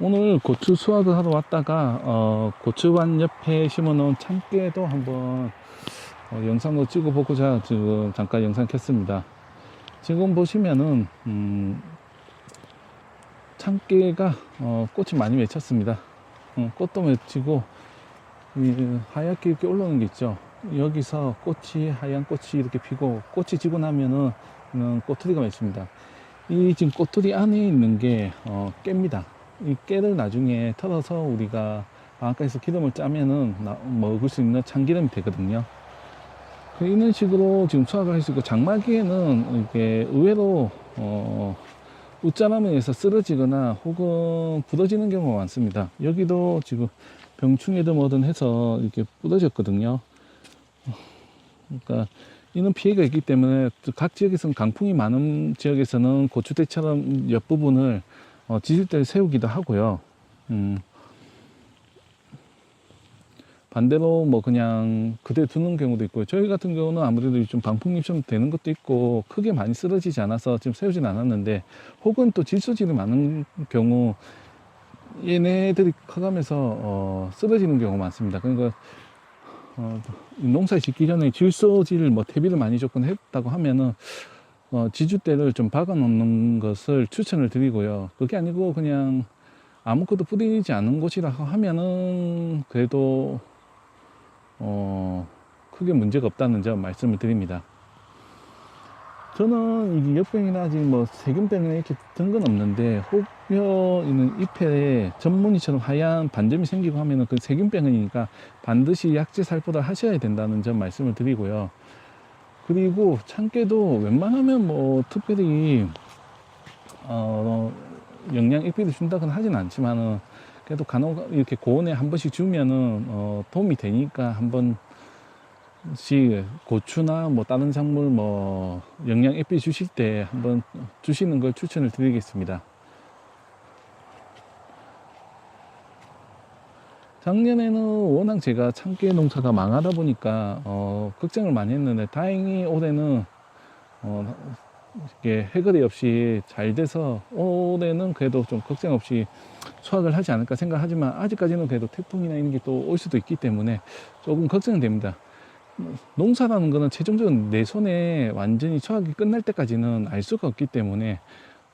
오늘 고추 수확을 하러 왔다가 고추밭 옆에 심어놓은 참깨도 한번 영상으로 찍어보고자 지금 잠깐 영상 켰습니다. 지금 보시면은 참깨가 꽃이 많이 맺혔습니다. 꽃도 맺히고 하얗게 이렇게 올라오는 게 있죠. 여기서 꽃이 하얀 꽃이 이렇게 피고 꽃이 지고 나면은 꼬투리가 맺힙니다. 이 지금 꼬투리 안에 있는 게 깨입니다. 이 깨를 나중에 털어서 우리가 방앗간에서 기름을 짜면은 먹을 수 있는 참기름이 되거든요. 이런 식으로 지금 수확을 할 수 있고, 장마기에는 이게 의외로 웃자람에 의해서 쓰러지거나 혹은 부러지는 경우가 많습니다. 여기도 지금 병충해든 뭐든 해서 이렇게 부러졌거든요. 그러니까 이런 피해가 있기 때문에 각 지역에서는, 강풍이 많은 지역에서는 고추대처럼 옆부분을 지질대를 세우기도 하고요. 반대로 뭐 그냥 그대로 두는 경우도 있고요. 저희 같은 경우는 아무래도 좀 방풍잎처럼 되는 것도 있고 크게 많이 쓰러지지 않아서 지금 세우진 않았는데, 혹은 또 질소질이 많은 경우 얘네들이 커가면서 쓰러지는 경우가 많습니다. 그러니까 농사 짓기 전에 질소질 퇴비를 많이 접근했다고 하면은 지주대를 좀 박아 놓는 것을 추천을 드리고요. 그게 아니고 그냥 아무것도 뿌리지 않은 곳이라 하면은 그래도 크게 문제가 없다는 점 말씀을 드립니다. 저는 이게 역병이나 아직 세균병이나 이렇게 든 건 없는데, 혹여 있는 잎에 전무늬처럼 하얀 반점이 생기고 하면은 그 세균병이니까 반드시 약제 살포를 하셔야 된다는 점 말씀을 드리고요. 그리고 참깨도 웬만하면 특별히 영양 익비를 준다고는 하진 않지만은, 그래도 간혹 이렇게 고온에 한 번씩 주면은 도움이 되니까 한 번씩 고추나 다른 작물 영양 익비 주실 때 한번 주시는 걸 추천을 드리겠습니다. 작년에는 워낙 제가 참깨 농사가 망하다 보니까 걱정을 많이 했는데, 다행히 올해는 이게 해거리 없이 잘 돼서 올해는 그래도 좀 걱정 없이 수확을 하지 않을까 생각하지만, 아직까지는 그래도 태풍이나 이런 게 또 올 수도 있기 때문에 조금 걱정은 됩니다. 농사라는 거는 최종적으로 내 손에 완전히 수확이 끝날 때까지는 알 수가 없기 때문에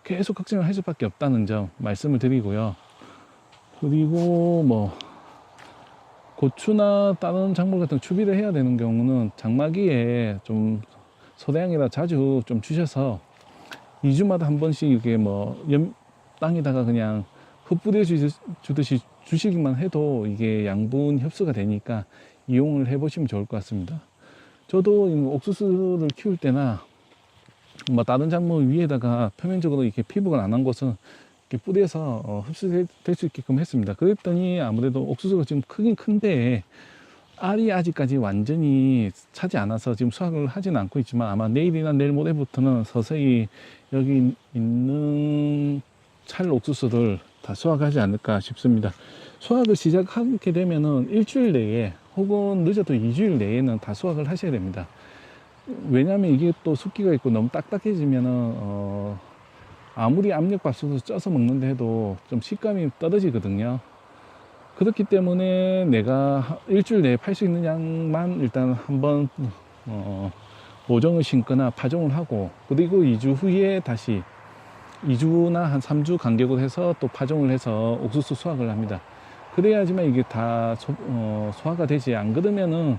계속 걱정을 할 수밖에 없다는 점 말씀을 드리고요. 그리고 고추나 다른 작물 같은 추비를 해야 되는 경우는 장마기에 좀 소량이라 자주 좀 주셔서 2주마다 한 번씩 이렇게 땅에다가 그냥 흩뿌려 주듯이 주시기만 해도 이게 양분 흡수가 되니까 이용을 해 보시면 좋을 것 같습니다. 저도 옥수수를 키울 때나 다른 작물 위에다가 표면적으로 이렇게 피복을 안 한 곳은 이렇게 뿌려서 흡수될 수 있게끔 했습니다. 그랬더니 아무래도 옥수수가 지금 크긴 큰데 알이 아직까지 완전히 차지 않아서 지금 수확을 하지는 않고 있지만, 아마 내일이나 내일 모레부터는 서서히 여기 있는 찰 옥수수를 다 수확하지 않을까 싶습니다. 수확을 시작하게 되면은 일주일 내에 혹은 늦어도 2주일 내에는 다 수확을 하셔야 됩니다. 왜냐하면 이게 또 습기가 있고 너무 딱딱해지면은 아무리 압력밥솥을 쪄서 먹는다 해도 좀 식감이 떨어지거든요. 그렇기 때문에 내가 일주일 내에 팔 수 있는 양만 일단 한번 모종을 심거나 파종을 하고, 그리고 2주 후에 다시 2주나 한 3주 간격으로 해서 또 파종을 해서 옥수수 수확을 합니다. 그래야지만 이게 다 소화가 되지, 안 그러면은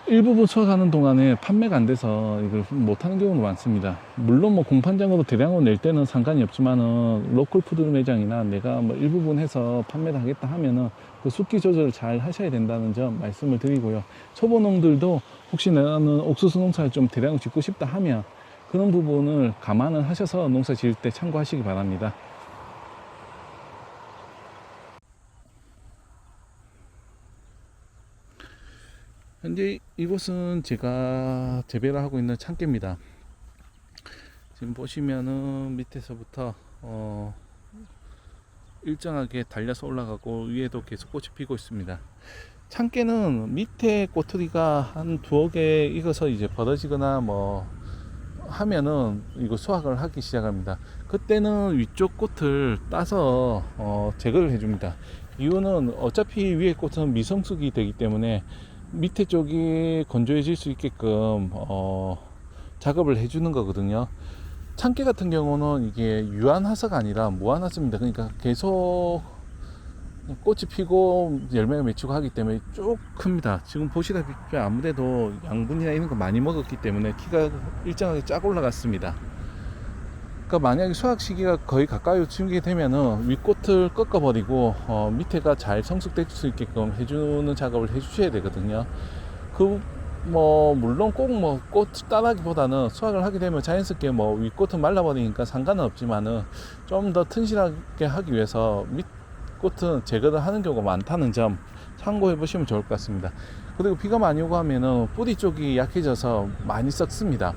일부분 수확하는 동안에 판매가 안 돼서 이걸 못하는 경우도 많습니다. 물론 공판장으로 대량으로 낼 때는 상관이 없지만은 로컬 푸드 매장이나 내가 일부분 해서 판매를 하겠다 하면은 그 습기 조절을 잘 하셔야 된다는 점 말씀을 드리고요. 초보농들도 혹시 나는 옥수수 농사를 좀 대량으로 짓고 싶다 하면 그런 부분을 감안을 하셔서 농사 지을 때 참고하시기 바랍니다. 현재 이곳은 제가 재배를 하고 있는 참깨입니다. 지금 보시면은 밑에서부터 일정하게 달려서 올라가고 위에도 계속 꽃이 피고 있습니다. 참깨는 밑에 꼬투리가 한 두어 개 익어서 이제 벌어지거나 하면은 이거 수확을 하기 시작합니다. 그때는 위쪽 꽃을 따서 제거를 해줍니다. 이유는 어차피 위에 꽃은 미성숙이 되기 때문에 밑에 쪽이 건조해질 수 있게끔 작업을 해주는 거거든요. 참깨 같은 경우는 이게 유한하서가 아니라 무한하서입니다. 그러니까 계속 꽃이 피고 열매가 맺히고 하기 때문에 쭉 큽니다. 지금 보시다시피 아무래도 양분이나 이런 거 많이 먹었기 때문에 키가 일정하게 쫙 올라갔습니다. 그러니까 만약에 수확 시기가 거의 가까이 치게 되면은 윗꽃을 꺾어버리고 밑에가 잘 성숙될 수 있게끔 해주는 작업을 해주셔야 되거든요. 물론 꼭 꽃 따라기보다는 수확을 하게 되면 자연스럽게 윗꽃은 말라버리니까 상관은 없지만은 좀 더 튼실하게 하기 위해서 꽃은 제거를 하는 경우가 많다는 점 참고해 보시면 좋을 것 같습니다. 그리고 비가 많이 오고 하면은 뿌리 쪽이 약해져서 많이 썩습니다.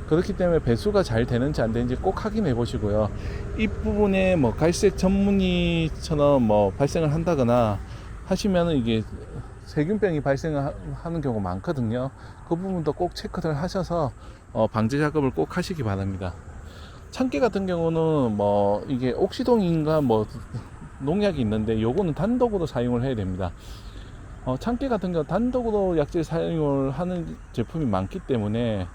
그렇기 때문에 배수가 잘 되는지 안 되는지 꼭 확인해 보시고요. 이 부분에 갈색 전무늬처럼 발생을 한다거나 하시면은 이게 세균병이 발생을 하는 경우가 많거든요. 그 부분도 꼭 체크를 하셔서 방제 작업을 꼭 하시기 바랍니다. 참깨 같은 경우는 이게 옥시동인가 농약이 있는데 요거는 단독으로 사용을 해야 됩니다. 참깨 같은 경우 단독으로 약재 사용을 하는 제품이 많기 때문에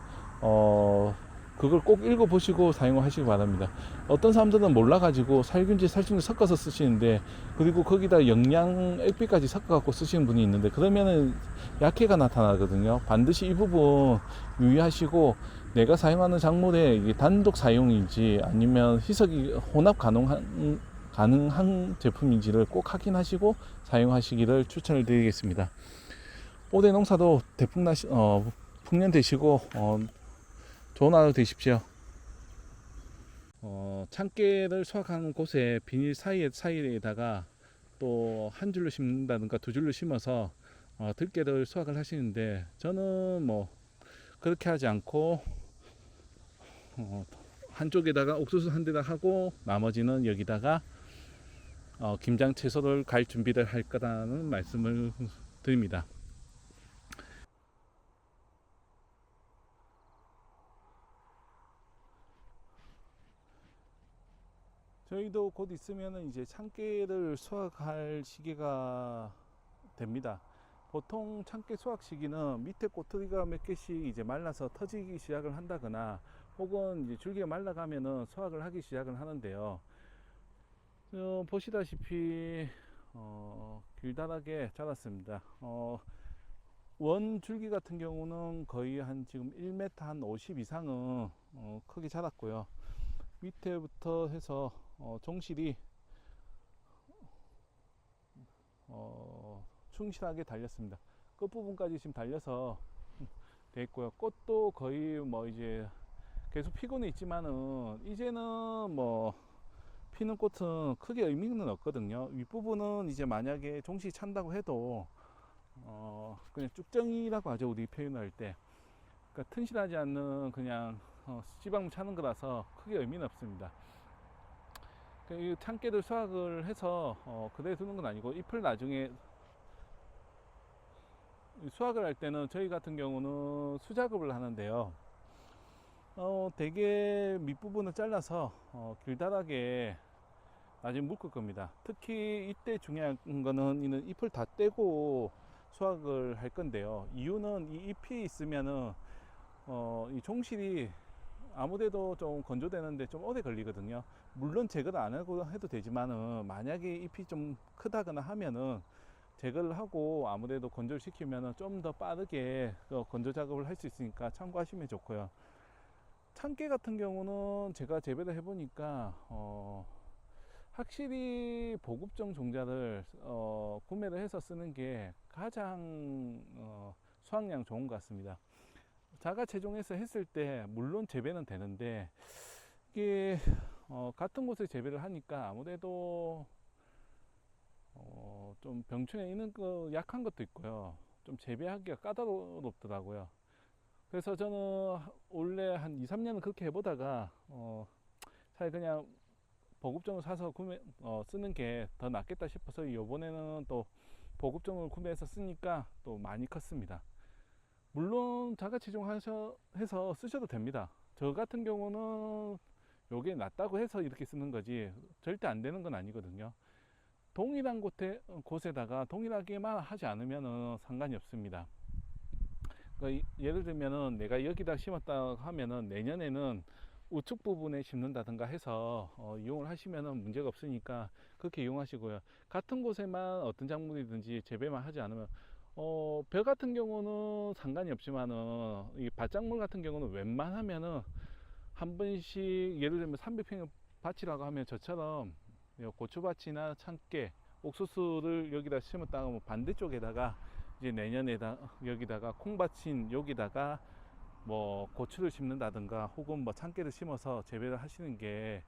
그걸 꼭 읽어보시고 사용하시기 바랍니다. 어떤 사람들은 몰라가지고 살균제, 살충제 섞어서 쓰시는데, 그리고 거기다 영양 액비까지 섞어갖고 쓰시는 분이 있는데, 그러면은 약해가 나타나거든요. 반드시 이 부분 유의하시고, 내가 사용하는 작물에 이게 단독 사용인지 아니면 희석이 혼합 가능한 제품인지를 꼭 확인하시고 사용하시기를 추천을 드리겠습니다. 올해 농사도 풍년 되시고 좋은 하루 되십시오. 참깨를 수확하는 곳에 비닐 사이에다가 또 한 줄로 심는다든가 두 줄로 심어서 들깨를 수확을 하시는데, 저는 그렇게 하지 않고 한쪽에다가 옥수수 한 대다 하고 나머지는 여기다가 김장 채소를 갈 준비를 할 거라는 말씀을 드립니다. 저희도 곧 있으면 이제 참깨를 수확할 시기가 됩니다. 보통 참깨 수확 시기는 밑에 꼬투리가 몇 개씩 이제 말라서 터지기 시작을 한다거나 혹은 이제 줄기가 말라가면은 수확을 하기 시작을 하는데요. 보시다시피 길다랗게 자랐습니다. 원 줄기 같은 경우는 거의 한 지금 1m 한 50 이상은 크게 자랐고요. 밑에부터 해서 종실이 충실하게 달렸습니다. 끝부분까지 지금 달려서 돼 있고요. 꽃도 거의 이제 계속 피고는 있지만은 이제는 피는 꽃은 크게 의미는 없거든요. 윗부분은 이제 만약에 종실이 찬다고 해도 그냥 쭉정이라고 하죠, 우리 표현할 때. 그러니까 튼실하지 않는 그냥 씨방울 차는 거라서 크게 의미는 없습니다. 이 참깨를 수확을 해서 그대로 두는 건 아니고, 잎을 나중에 수확을 할 때는 저희 같은 경우는 수작업을 하는데요. 대개 밑부분을 잘라서 길다랗게 나중에 묶을 겁니다. 특히 이때 중요한 거는 이는 잎을 다 떼고 수확을 할 건데요. 이유는 이 잎이 있으면은 이 종실이 아무데도 좀 건조되는데 좀 오래 걸리거든요. 물론 제거를 안 하고 해도 되지만은 만약에 잎이 좀 크다거나 하면은 제거를 하고 아무래도 건조를 시키면은 좀 더 빠르게 건조 작업을 할 수 있으니까 참고하시면 좋고요. 참깨 같은 경우는 제가 재배를 해보니까 확실히 보급종 종자를 구매를 해서 쓰는 게 가장 수확량 좋은 것 같습니다. 자가 채종해서 했을 때 물론 재배는 되는데, 이게 같은 곳에 재배를 하니까 아무래도 좀 병충해 있는 거 약한 것도 있고요. 좀 재배하기가 까다롭더라고요. 그래서 저는 원래 한 2, 3년은 그렇게 해보다가 차라리 그냥 보급종을 사서 쓰는 게 더 낫겠다 싶어서 이번에는 또 보급종을 구매해서 쓰니까 또 많이 컸습니다. 물론 자가치종 해서 쓰셔도 됩니다. 저 같은 경우는 요게 낫다고 해서 이렇게 쓰는 거지 절대 안 되는 건 아니거든요. 동일한 곳에다가 동일하게만 하지 않으면 상관이 없습니다. 그러니까 예를 들면은 내가 여기다 심었다 하면은 내년에는 우측 부분에 심는다든가 해서 이용을 하시면은 문제가 없으니까 그렇게 이용하시고요. 같은 곳에만 어떤 작물이든지 재배만 하지 않으면 벼 같은 경우는 상관이 없지만은 이 밭작물 같은 경우는 웬만하면은 한 번씩 예를 들면 300평 밭이라고 하면 저처럼 고추밭이나 참깨, 옥수수를 여기다 심었다가 뭐 반대쪽에다가 이제 내년에다 여기다가 콩밭인 여기다가 뭐 고추를 심는다든가 혹은 뭐 참깨를 심어서 재배를 하시는 게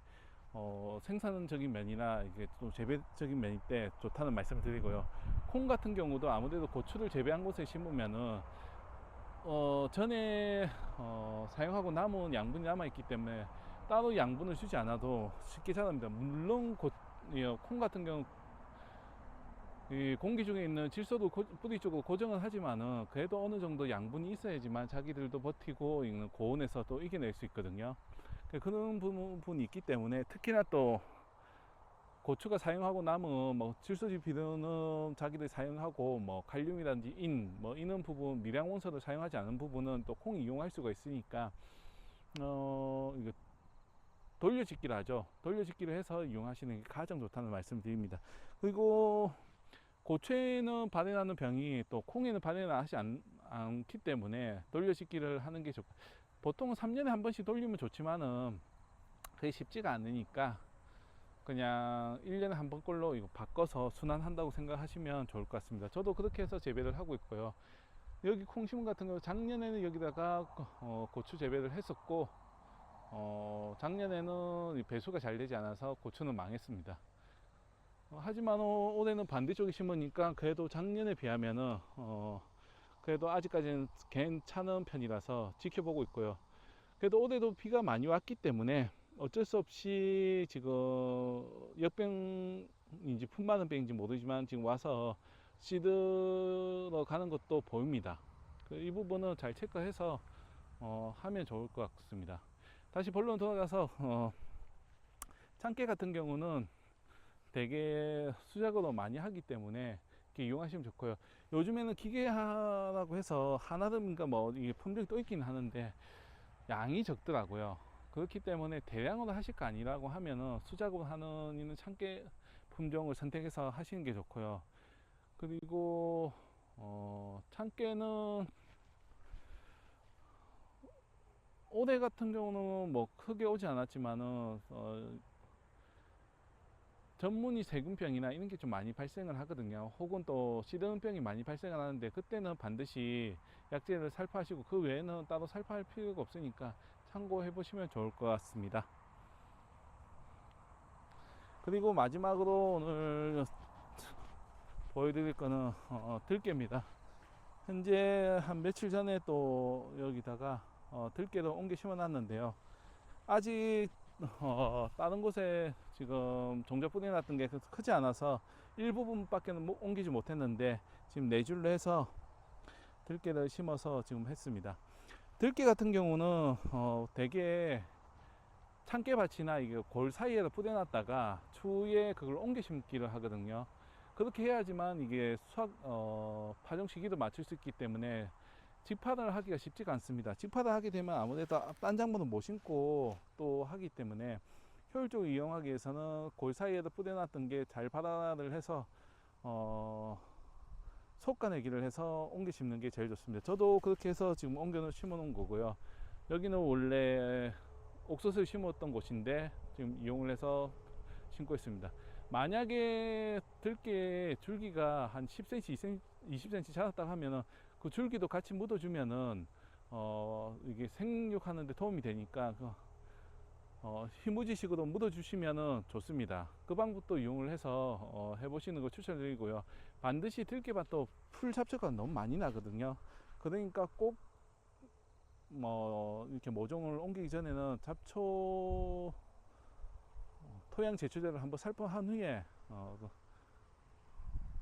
생산적인 면이나 이게 또 재배적인 면일 때 좋다는 말씀을 드리고요. 콩 같은 경우도 아무래도 고추를 재배한 곳에 심으면은 전에 사용하고 남은 양분이 남아있기 때문에 따로 양분을 주지 않아도 쉽게 자랍니다. 물론 콩 같은 경우 이 공기 중에 있는 질소도 뿌리 쪽으로 고정을 하지만은 그래도 어느 정도 양분이 있어야지만 자기들도 버티고 있는 고온에서 또 이겨낼 수 있거든요. 그런 부분이 있기 때문에 특히나 또 고추가 사용하고 남은 뭐 질소질 비료는 자기들 사용하고 뭐 칼륨이라든지 뭐 이런 부분 미량 원소를 사용하지 않은 부분은 또 콩이 이용할 수가 있으니까 이거 돌려짓기를 하죠. 돌려짓기를 해서 이용하시는 게 가장 좋다는 말씀을 드립니다. 그리고 고추에는 발해나는 병이 또 콩에는 발해나지 않기 때문에 돌려짓기를 하는 게 좋고, 보통은 3년에 한 번씩 돌리면 좋지만은 그게 쉽지가 않으니까 그냥 1년에 한 번꼴로 이거 바꿔서 순환한다고 생각하시면 좋을 것 같습니다. 저도 그렇게 해서 재배를 하고 있고요. 여기 콩심은 같은 경우 작년에는 여기다가 고추 재배를 했었고 작년에는 배수가 잘 되지 않아서 고추는 망했습니다. 하지만 올해는 반대쪽에 심으니까 그래도 작년에 비하면은 그래도 아직까지는 괜찮은 편이라서 지켜보고 있고요. 그래도 올해도 비가 많이 왔기 때문에 어쩔 수 없이 지금 역병인지 품많은 병인지 모르지만 지금 와서 씨들어 가는 것도 보입니다. 이 부분은 잘 체크해서 하면 좋을 것 같습니다. 다시 본론 돌아가서 참깨 같은 경우는 되게 수작업을 많이 하기 때문에 이렇게 이용하시면 좋고요. 요즘에는 기계화라고 해서 한아름인가 뭐 이게 품종이 또 있긴 하는데 양이 적더라고요. 그렇기 때문에 대량으로 하실 거 아니라고 하면은 수작업을 하는 있는 참깨 품종을 선택해서 하시는 게 좋고요. 그리고 참깨는 올해 같은 경우는 뭐 크게 오지 않았지만은 전문이 세균병이나 이런 게 좀 많이 발생을 하거든요. 혹은 또 시드름병이 많이 발생을 하는데 그때는 반드시 약제를 살포하시고 그 외에는 따로 살포할 필요가 없으니까 참고해 보시면 좋을 것 같습니다. 그리고 마지막으로 오늘 보여드릴 거는 들깨입니다. 현재 한 며칠 전에 또 여기다가 들깨를 옮겨 심어 놨는데요. 아직 다른 곳에 지금 종자 뿌려놨던 게 크지 않아서 일부분밖에 옮기지 못했는데 지금 네 줄로 해서 들깨를 심어서 지금 했습니다. 들깨 같은 경우는 되게 참깨밭이나 이게 골 사이에 뿌려놨다가 추후에 그걸 옮겨 심기를 하거든요. 그렇게 해야지만 이게 파종 시기도 맞출 수 있기 때문에 직파를 하기가 쉽지가 않습니다. 직파를 하게 되면 아무래도 딴 작물은 못 심고 또 하기 때문에 효율적으로 이용하기 위해서는 골 사이에다 뿌려놨던 게 잘 발화를 해서 솎아내기를 해서 옮겨 심는 게 제일 좋습니다. 저도 그렇게 해서 지금 옮겨 심어 놓은 거고요. 여기는 원래 옥수수를 심었던 곳인데 지금 이용을 해서 심고 있습니다. 만약에 들깨 줄기가 한 10cm, 20cm 자랐다 하면은 그 줄기도 같이 묻어주면은 이게 생육하는데 도움이 되니까 희무지식으로 묻어주시면은 좋습니다. 그 방법도 이용을 해서 해보시는 거 추천드리고요. 반드시 들깨밭도 풀 잡초가 너무 많이 나거든요. 그러니까 꼭 이렇게 모종을 옮기기 전에는 잡초 토양 제초제를 한번 살포한 후에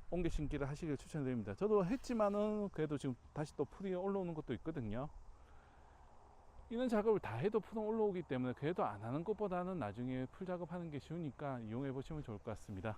옮겨 심기를 하시길 추천드립니다. 저도 했지만은 그래도 지금 다시 또 풀이 올라오는 것도 있거든요. 이런 작업을 다 해도 푸동 올라오기 때문에 그래도 안 하는 것보다는 나중에 풀 작업하는 게 쉬우니까 이용해 보시면 좋을 것 같습니다.